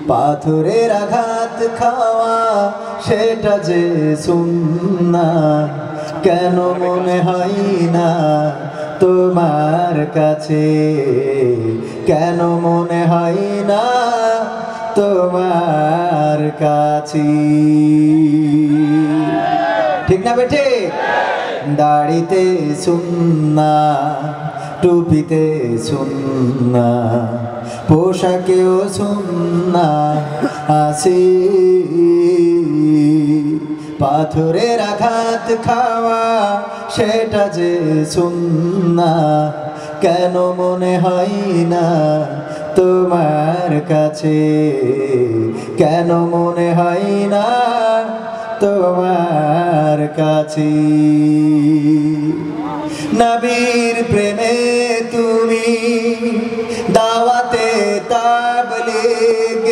পাথরের আঘাত খাওয়া সেটা যে সুন্নাহ, কেন মনে হয় না তোমার কাছে? কেন মনে হয় না তোমার কাছে? ঠিক না বেঠে? দাড়িতে সুন্নাহ, টুপিতে সুন্নাহ, পোশাকেও সুন্নাহ আছে। পাথরের আঘাত খাওয়া সেটা যে সুন্নাহ, কেন মনে হয় না তোমার কাছে? কেন মনে হয় না তোমার কাছে? নবীর প্রেমে তুমি দাওয়াতে তাবলীগ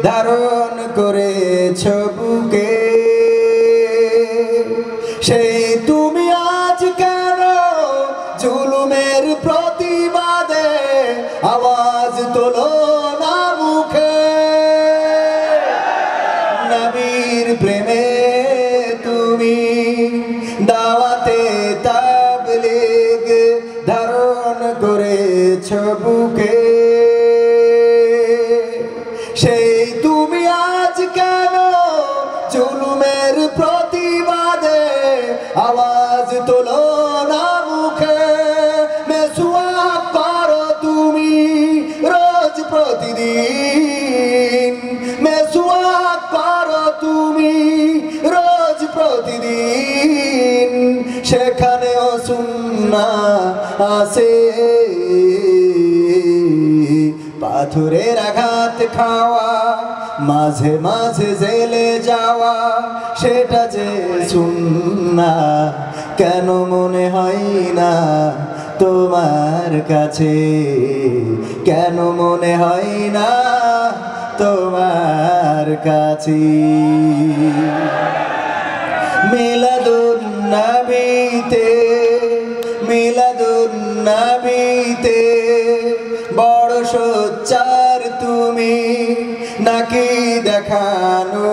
ধারণ করেছ বুকে, সেই তুমি আজ কেন জুলুমের প্রতিবাদে আওয়াজ তোলো না মুখে? নবীর প্রেমে তুমি দাওয়াতে তাবলীগ ধারণ করেছ বুকে, সেই তুমি আজ কেন জুলুমের প্রতিবাদে আওয়াজ তোলো না মুখে? মেসওয়াক করো তুমি রোজ প্রতিদিন, মেসওয়াক করো তুমি রোজ প্রতিদিন, সেখানেও সুন্নাহ আছে। পাথরের আঘাত খাওয়া, মাঝে মাঝে জেলে যাওয়া সেটা যে সুন্নাহ, কেন মনে হয় না তোমার কাছে? কেন মনে হয় না তোমার কাছে? মিলাদুন নবীতে, মিলাদুন নবীতে বড় সোচ্চার তুমি, নাকি দেখানো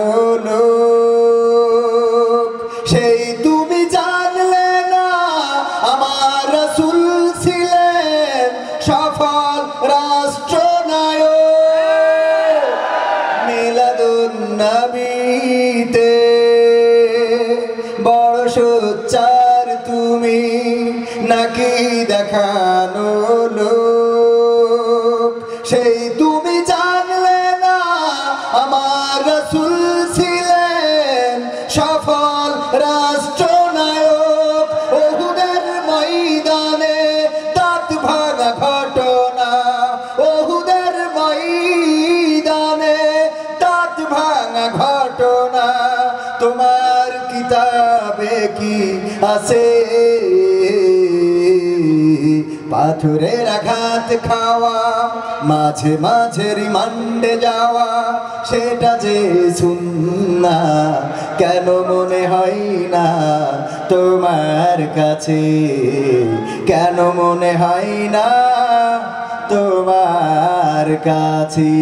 লোক? সেই তুমি জানলে না আমার রাসূল ছিলেন সফল রাষ্ট্রনায়ক। মিলাদুন নবীতে বড় সোচ্চার তুমি, নাকি দেখানো লোক? সেই তুমি জানলে না আমার রাসূল ছিলেন সফল রাষ্ট্রনায়ক। উহুদের ময়দানে দাঁত ভাঙা ঘটনা, উহুদের ময়দানে দাঁত ভাঙা ঘটনা তোমার কিতাবে কি আছে? পাথরের আঘাত খাওয়া, মাঝে মাঝে রিমান্ডে যাওয়া সেটা যে সুন্নাহ, কেন মনে হয় না তোমার কাছে? কেন মনে হয় না তোমার কাছে?